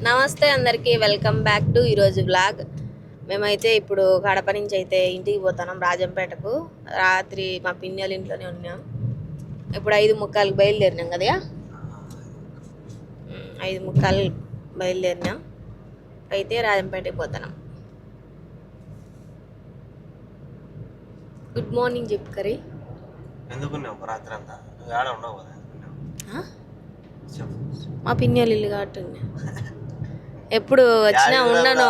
నమస్తే అందరికీ, welcome back to ఈరోజు వ్లాగ్. మేమైతే ఇప్పుడు కడప నుంచి అయితే ఇంటికి పోతున్నాం రాజంపేటకు. రాత్రి మా పిన్నెల ఇంట్లోనే ఉన్నాం. ఇప్పుడు 5:45 బయలుదేరినాం కదా, 5:45 బయలుదేరినాం. అయితే రాజంపేటకి పోతున్నాం. గుడ్ మార్నింగ్ చెప్పు కరీ. మా పిన్నెల ఇల్లు కాబట్టి ఎప్పుడు వచ్చినా ఉండను.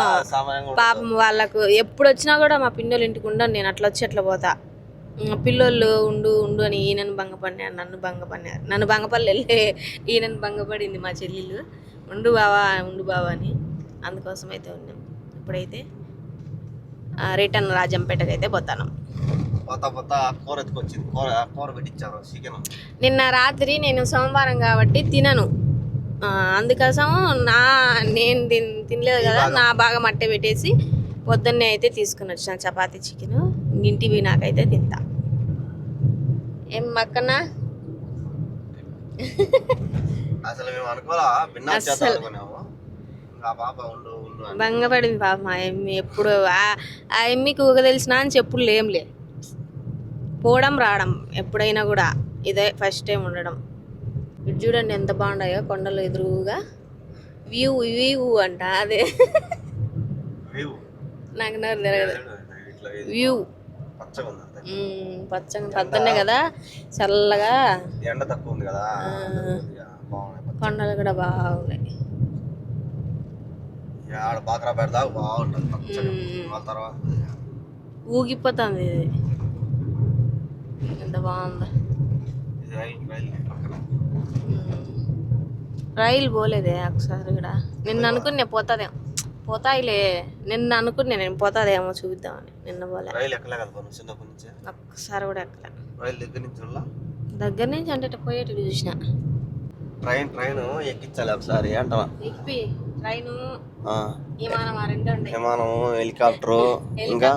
పాపం వాళ్ళకు ఎప్పుడు వచ్చినా కూడా మా పిన్నోళ్ళ ఇంటికి ఉండను. నేను అట్లా వచ్చి అట్లా పోతా. పిల్లోళ్ళు ఉండు ఉండు అని ఈయనను భంగపడినారు, నన్ను భంగపల్లి వెళ్ళే ఈయనను భంగపడింది మా చెల్లెలు. ఉండు బావా అని. అందుకోసం అయితే ఉన్నాం. ఇప్పుడైతే రిటర్న్ రాజంపేటకి అయితే పోతాను. నిన్న రాత్రి నేను సోమవారం కాబట్టి తినను, అందుకోసం నేను తినలేదు కదా, నా బాగా మట్ట పెట్టేసి పొద్దున్నే అయితే తీసుకుని వచ్చిన చపాతీ చికెన్. ఇంటివి నాకైతే తింటా. ఏం మక్కన భంగపడింది పాప మా ఎమ్మి. ఎప్పుడు ఆ ఎమ్మికి ఊగ తెలిసిన అని చెప్పులు లేంలే. పోవడం రావడం ఎప్పుడైనా కూడా ఇదే ఫస్ట్ టైం ఉండడం. ఇటు చూడండి ఎంత బాగున్నాయో కొండలు ఎదురుగా. వ్యూ అంట అదే, నాకు నోరు తిరగదు. వ్యూ పచ్చగా పద్దనే కదా, చల్లగా, ఎండ తక్కువ ఉంది కదా, కొండలు కూడా బాగున్నాయి. ఊగిపోతుంది ఇది, ఎంత బాగుందో. రైలు పోలేదే ఒకసారి కూడా. నిన్న అనుకున్నా పోతాయిలే, నిన్న అనుకున్నా నేను పోతాదేమో చూద్దామని. నిన్న పోలే, ఒక్కసారి కూడా ఎక్కలే. దగ్గర నుంచి అంటే పోయేటప్పుడు చూసిన. ట్రైన్ ఎక్కించాలి ఒకసారి అంటా. ట్రైను, విమానం, హెలికాప్టరు, ఇంకా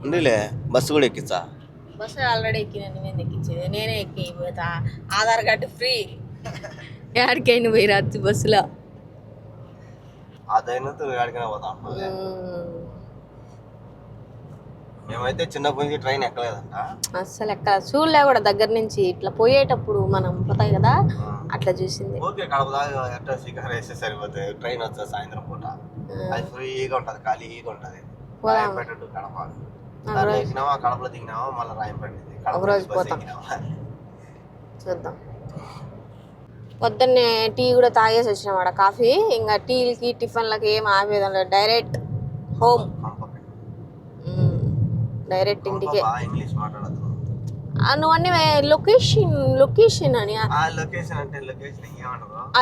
ఉండిలే బస్సు కూడా ఎక్కించా. బస్సు ఆల్రెడీ ఎక్కిన, నేను ఎక్కించేది నేనే ఎక్కి పోతా. ఆధార్ కార్డు ఫ్రీ, ఎక్కడికైనా పోయి రాత్రి బస్సులో. మేమైతే చిన్నప్పటి నుంచి ట్రైన్ ఎక్కలేదంట, అస్సలు ఎక్కడ చూడలే కూడా. దగ్గర నుంచి ఇట్లా పోయేటప్పుడు మనం పోతాయి కదా, అట్లా చూసింది. కడప దాకా ఎట్లా స్వీకారం వేస్తే సరిపోతుంది. ట్రైన్ వచ్చా సాయంత్రం పూట, అది ఫ్రీగా ఉంటది, ఖాళీగా ఉంటది. రాయంపేట టు కడప ఎక్కినావా, కడపలో దిగినావా, మళ్ళీ రాయంపేట చూద్దాం. పొద్దున్నే టీ కూడా తాగేసి వచ్చినావాడ, కాఫీ. ఇంకా టీలకి టిఫిన్లకి ఏం ఆపేదండి, డైరెక్ట్ హోమ్, డైరెక్ట్ ఇంటికే. నువ్వు అన్నీ లొకేషన్ అని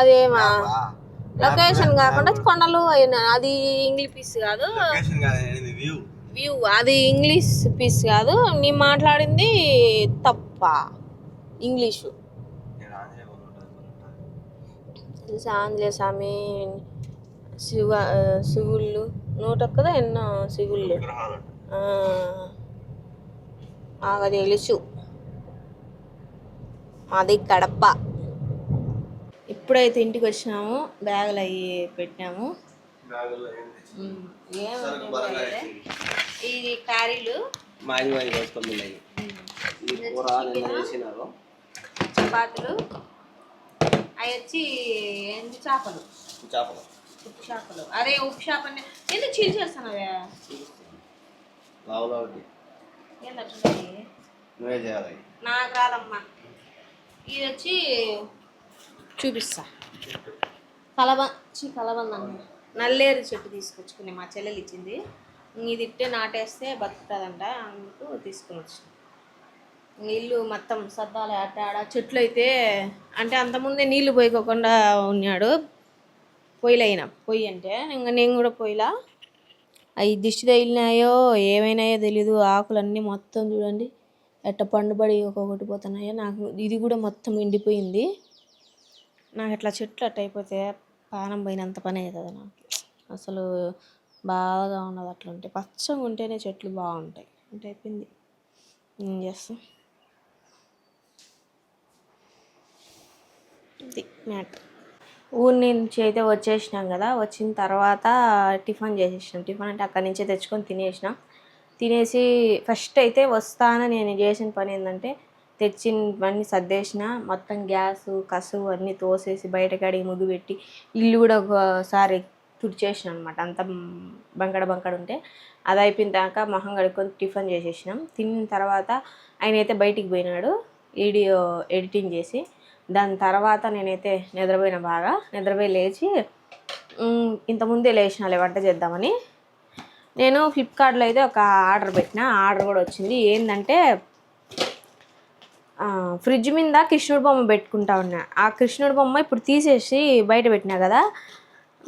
అదేమా లొకేషన్ కాకుండా కొండలు అది ఇంగ్లీష్ పీస్ కాదు, వ్యూ అది ఇంగ్లీష్ పీస్ కాదు. నీ మాట్లాడింది తప్ప ఇంగ్లీషు. ఆంజనేయ స్వామి, శివుళ్ళు 101 ఎన్నో శివుళ్ళు బాగా తెలుసు. మాది కడప. ఇప్పుడైతే ఇంటికి వచ్చినాము, బ్యాగులు అవి పెట్టినాము. ఇది క్యారీలు, చపాతీలు, అవి వచ్చి చేపలు. ఉప్పు చేపలు. అదే ఉప్పు చేపని ఎందుకు చీల్ చేస్తున్నావే? నాకు రాదమ్మా. ఇది వచ్చి చూపిస్తా. కలబంద నల్లేరు చెట్టు తీసుకొచ్చుకుని మా చెల్లెలు ఇచ్చింది. ఇది ఇట్టే నాటేస్తే బతుకుతుందంట, అందుకు తీసుకుని వచ్చి. ఇల్లు మొత్తం సర్దాలి. ఆడ చెట్లు అయితే అంటే అంతకుముందే నీళ్లు పోయికోకుండా ఉన్నాడు. పొయ్యి అంటే ఇంకా నేను కూడా పొయ్యిలా. అవి దిష్టి తగిలినాయో ఏమైనాయో తెలీదు. ఆకులన్నీ మొత్తం చూడండి ఎట్ట పండుబడి ఒక్కొక్కటి పోతున్నాయో. నాకు ఇది కూడా మొత్తం ఎండిపోయింది. నాకు అట్లా చెట్లు అట్ట అయిపోతే పానం పోయినంత పని అవుతుంది నాకు. అసలు బాగా ఉన్నది అట్లా ఉంటే. పచ్చగా ఉంటేనే చెట్లు బాగుంటాయి. అంటే అయిపోయింది, ఏం చేస్తాం. ఇది మ్యాటర్. ఊరి నుంచి అయితే వచ్చేసినాం కదా, వచ్చిన తర్వాత టిఫిన్ చేసేసినాం. టిఫిన్ అంటే అక్కడి నుంచే తెచ్చుకొని తినేసినాం. తినేసి ఫస్ట్ అయితే వస్తానని నేను చేసిన పని ఏంటంటే తెచ్చినవన్నీ సర్దేసిన, మొత్తం గ్యాసు కసువు అన్నీ తోసేసి బయటకాడికి ముగ్గు పెట్టి ఇల్లు కూడా ఒకసారి తుడిచేసిన అనమాట. అంత బంకడ ఉంటే అది అయిపోయిన దాకా మొహం కడుక్కొని టిఫిన్ చేసేసినాం. తిన్న తర్వాత ఆయన అయితే బయటికి పోయినాడు వీడియో ఎడిటింగ్ చేసి. దాని తర్వాత నేనైతే బాగా నిద్రపోయి లేచి ఇంతకుముందే లేచినాలే వంట చేద్దామని నేను ఫ్లిప్కార్ట్లో అయితే ఒక ఆర్డర్ పెట్టిన. ఆర్డర్ కూడా వచ్చింది. ఏంటంటే ఫ్రిడ్జ్ మీద కృష్ణుడి బొమ్మ పెట్టుకుంటా ఉన్నా. ఆ కృష్ణుడి బొమ్మ ఇప్పుడు తీసేసి బయట పెట్టినా కదా.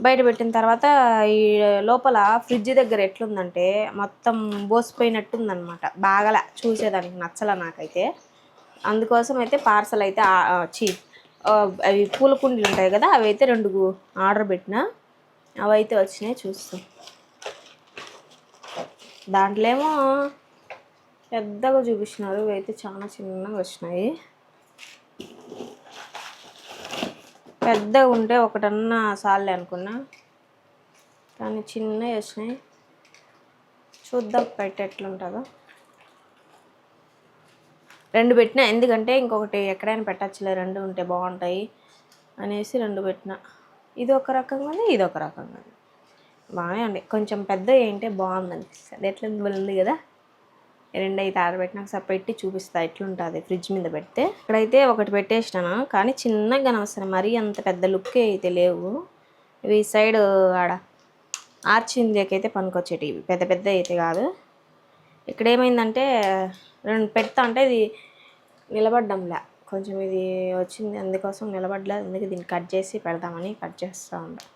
బయట పెట్టిన తర్వాత ఈ లోపల ఫ్రిడ్జ్ దగ్గర ఎట్లుందంటే మొత్తం బోసిపోయినట్టుందనమాట. బాగా చూసేదానికి నచ్చల నాకైతే. అందుకోసం అయితే పార్సల్ అయితే అవి పూల కుండీలు ఉంటాయి కదా, అవి అయితే 2 ఆర్డర్ పెట్టిన. అవి అయితే వచ్చినాయి చూస్తాం. దాంట్లో ఏమో పెద్దగా చూపిస్తున్నారు, ఇవి అయితే చాలా చిన్నగా వచ్చినాయి. పెద్దగా ఉంటే ఒకటన్నా సార్లే అనుకున్నా, కానీ చిన్నవి వచ్చినాయి. చూద్దాం బయట ఎట్లుంటుందో. 2 పెట్టినా, ఎందుకంటే ఇంకొకటి ఎక్కడైనా పెట్టచ్చులే, 2 ఉంటే బాగుంటాయి అనేసి 2 పెట్టిన. ఇది ఒక రకంగా ఉంది, ఇది ఒక రకంగా ఉంది. బాగానే ఉంది. కొంచెం పెద్ద ఏంటే బాగుంది అనిపిస్తుంది. ఎట్లా ఉంది కదా. 2 అయితే ఆర్డర్ పెట్టినాక పెట్టి చూపిస్తా ఎట్లుంటుంది ఫ్రిడ్జ్ మీద పెడితే. ఇక్కడైతే ఒకటి పెట్టేసినాను, కానీ చిన్నగా కనవస్తున్నాయి. మరీ అంత పెద్ద లుక్ అయితే లేవు. ఇవి సైడ్ ఆడ ఆర్చిందేకైతే పనికొచ్చేటివి, పెద్ద అయితే కాదు. ఇక్కడ ఏమైందంటే 2 పెడతా అంటే ఇది నిలబడ్డంలే, కొంచెం ఇది వచ్చింది, అందుకోసం నిలబడలే. అందుకే దీన్ని కట్ చేసి పెడదామని కట్ చేస్తూ ఉంటా.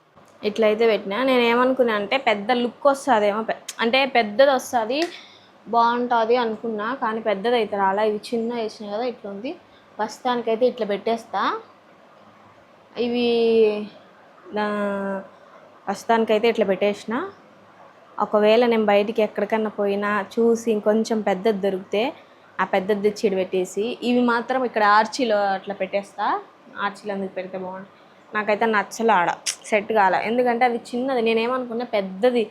ఇట్లయితే పెట్టినా. నేను ఏమనుకున్నా అంటే పెద్ద లుక్ వస్తుందేమో, అంటే పెద్దది వస్తుంది బాగుంటుంది అనుకున్నా, కానీ పెద్దది అయితే రాలా. ఇవి చిన్న వేసినాయి కదా, ఇట్లా ఉంది. ప్రస్తుతానికైతే ఇట్లా పెట్టేస్తా. ఇవి ప్రస్తుతానికైతే ఇట్లా పెట్టేసిన. ఒకవేళ నేను బయటికి ఎక్కడికన్నా పోయినా చూసి ఇంకొంచెం పెద్దది దొరికితే ఆ పెద్దది తెచ్చి పెట్టేసి, ఇవి మాత్రం ఇక్కడ ఆర్చీలో అట్లా పెట్టేస్తా. ఆర్చీలో అందుకు పెడితే బాగుంటుంది. నాకైతే నచ్చలే, ఆడ సెట్ కాలే. ఎందుకంటే అది చిన్నది. నేనేమనుకున్నా పెద్దది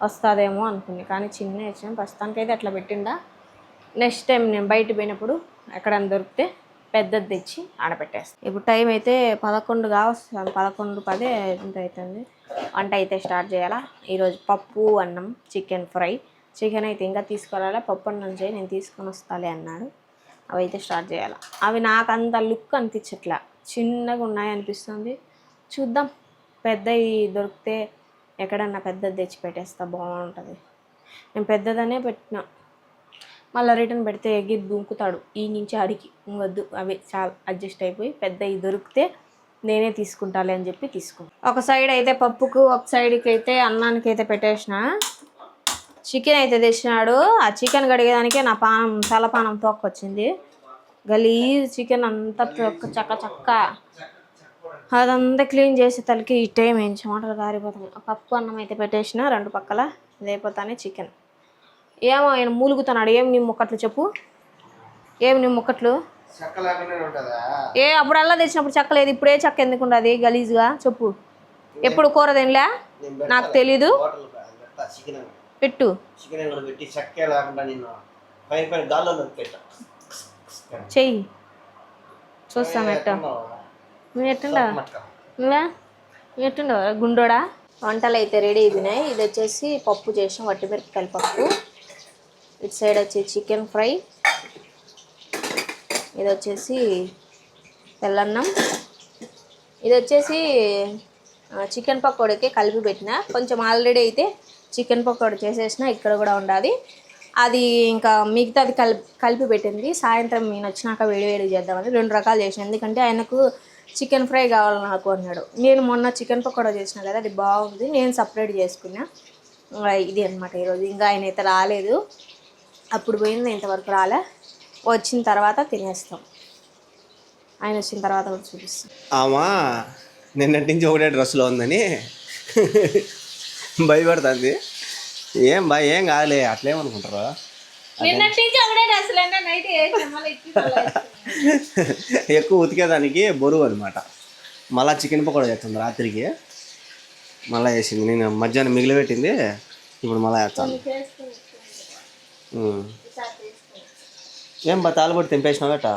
వస్తుందేమో అనుకున్నా, కానీ చిన్న వచ్చిన. ప్రస్తుతానికైతే అట్లా పెట్టిండా. నెక్స్ట్ టైం నేను బయట పోయినప్పుడు ఎక్కడైనా దొరికితే పెద్దది తెచ్చి ఆడపెట్టేస్తాను. ఇప్పుడు టైం అయితే 11 కావస్తుంది, 11:10 ఎంత అవుతుంది. వంట అయితే స్టార్ట్ చేయాలా. ఈరోజు పప్పు అన్నం, చికెన్ ఫ్రై. చికెన్ అయితే ఇంకా తీసుకురాలే, పప్పు అన్నం చేయి నేను తీసుకొని వస్తాలే అన్నాడు. అవి అయితే స్టార్ట్ చేయాలి. అవి నాకు అంత లుక్ అనిపించట్లా, చిన్నగా ఉన్నాయి అనిపిస్తుంది. చూద్దాం, పెద్దవి దొరికితే ఎక్కడన్నా పెద్దది తెచ్చి పెట్టేస్తా, బాగుంటుంది. నేను పెద్దదనే పెట్టిన, మళ్ళీ రిటర్న్ పెడితే ఎగిరి దుంకుతాడు ఈ నుంచి ఆడికి. వద్దు, అవి చాలా అడ్జస్ట్ అయిపోయి పెద్దవి దొరికితే నేనే తీసుకుంటాలే అని చెప్పి తీసుకుంటాను. ఒక సైడ్ అయితే పప్పుకు, ఒక సైడ్కి అయితే అన్నానికి అయితే పెట్టేసిన. చికెన్ అయితే తెచ్చినాడు. ఆ చికెన్ కడిగేదానికే నా తలపానం తోక్కొచ్చింది. గలీజ్ చికెన్ అంతా చక్క అదంతా క్లీన్ చేసి తలకి ఈ టైం ఏం చెమటలు కారిపోతున్నాయి. పప్పు అన్నం అయితే పెట్టేసిన 2 పక్కల. ఇదైపోతానే చికెన్. ఏమో ఆయన మూలుగుతున్నాడు. ఏం నీ ముక్కట్లు చెప్పు, ఏం నీ ముక్కట్లు? అప్పుడల్లా తెచ్చినప్పుడు చెక్క లేదు, ఇప్పుడే చెక్క ఎందుకు ఉండదు గలీజ్గా చెప్పు. ఎప్పుడు కూర తినలే, నాకు తెలీదు. పెట్టు చెయ్యి చూస్తాం. ఎట్టుండవు గుండోడా. వంటలు అయితే రెడీ అయిపోయినాయి. ఇది వచ్చేసి పప్పు చేసాం, వట్టిమిరపకాయల పప్పు. ఇటు సైడ్ వచ్చి చికెన్ ఫ్రై. ఇది వచ్చేసి తెల్లన్నం. ఇది వచ్చేసి చికెన్ పకోడీకి కలిపి పెట్టిన. కొంచెం ఆల్రెడీ అయితే చికెన్ పకోడీ చేసేసిన, ఇక్కడ కూడా ఉండాలి. అది ఇంకా మిగతాది కలిపి పెట్టింది. సాయంత్రం నేను వచ్చినాక వేడి చేద్దామని 2 రకాలు చేసిన. ఎందుకంటే ఆయనకు చికెన్ ఫ్రై కావాలి నాకు అన్నాడు. నేను మొన్న చికెన్ పకోడా చేసిన కదా, అది బాగుంది, నేను సపరేట్ చేసుకున్నా. ఇది అనమాట ఈరోజు. ఇంకా ఆయన అయితే రాలేదు, అప్పుడు పోయింది, ఇంతవరకు రాలే. వచ్చిన తర్వాత తినేస్తాం. ఆయన వచ్చిన తర్వాత కూడా చూపిస్తాం. ఆమా నిన్నటి నుంచి ఒకటే డ్రెస్లో ఉందని భయపడుతుంది. ఏం ఏం కాదులే, అట్లేమనుకుంటారా? ఎక్కువ ఉతికేదానికి బరువు అనమాట. మళ్ళీ చికెన్ పకోడా చేస్తుంది రాత్రికి. మళ్ళీ వేసింది, నేను మధ్యాహ్నం మిగిలి పెట్టింది, ఇప్పుడు మళ్ళీ వేస్తాను. ఏం బా తాలిపొడి తెంపేసినావు గట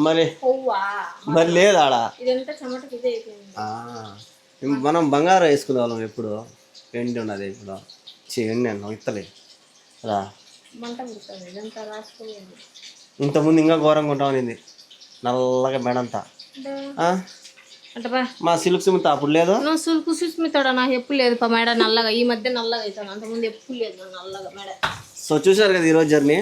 మరి మరి లేదు ఆడ. మనం బంగారం వేసుకునే వాళ్ళం ఎప్పుడు, ఎండి ఉన్నది ఇప్పుడు ఎండి అన్నాం ఇత్తలేదు రా. ఇంతకుముందు ఇంకా ఘోరంగా ఉంటామనింది, నల్లగా మెడంతా. మా సిల్క్ సుమిత అప్పుడు లేదు. నువ్వు సుల్కు సుస్మితాడా నాకు ఎప్పుడు లేదు పా మేడ నల్లగా, ఈ మధ్య నల్లగా అవుతాను, అంతకుముందు ఎప్పుడు లేదు నల్లగా మేడ. సో చూసారు కదా ఈరోజు జర్నీ.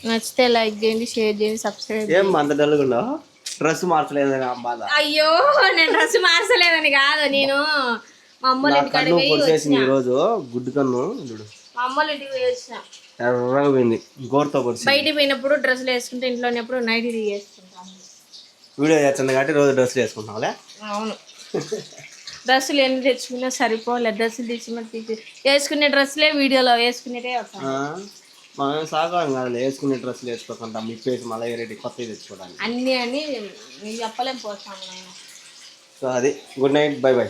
నచ్చితే లైక్ చేయండి, షేర్ చేయండి, సబ్స్క్రైబ్. ఏం అంత డల్గా ఉన్నావు? డ్రెస్ మార్చలేదని బాధ. అయ్యో నేను డ్రెస్ మార్చలేదని కాదు, నేను మా అమ్మోళ్ళ ఇంటికి పొడిచేసింది ఈరోజు, గుడ్డు కన్ను చూడు. మా అమ్మోళ్ళ ఇంటికి పోయి వచ్చిన, ఎర్రగా పోయింది, గోరుతో పొడిచి. బయటికి పోయినప్పుడు డ్రెస్సులు వేసుకుంటే, ఇంట్లో ఉన్నప్పుడు నైట్ వేసుకుంటాను. వీడియో చేస్తుంది కాబట్టి రోజు డ్రెస్సులు వేసుకుంటాంలే. అవును, డ్రెస్సులు ఎన్ని తెచ్చుకున్నా సరిపోలే, డ్రెస్సులు తెచ్చి వేసుకునే డ్రెస్సులే వీడియోలో వేసుకునేటే వస్తాను. మనం సాగం కాదు, వేసుకునే డ్రెస్సులు వేసుకోకుండా మిప్పేసి మళ్ళీ వెరైటీ కొత్తవి తెచ్చుకోవడానికి అన్నీ అని నేను చెప్పలేం పోతాను. సో అది, గుడ్ నైట్, బై బై.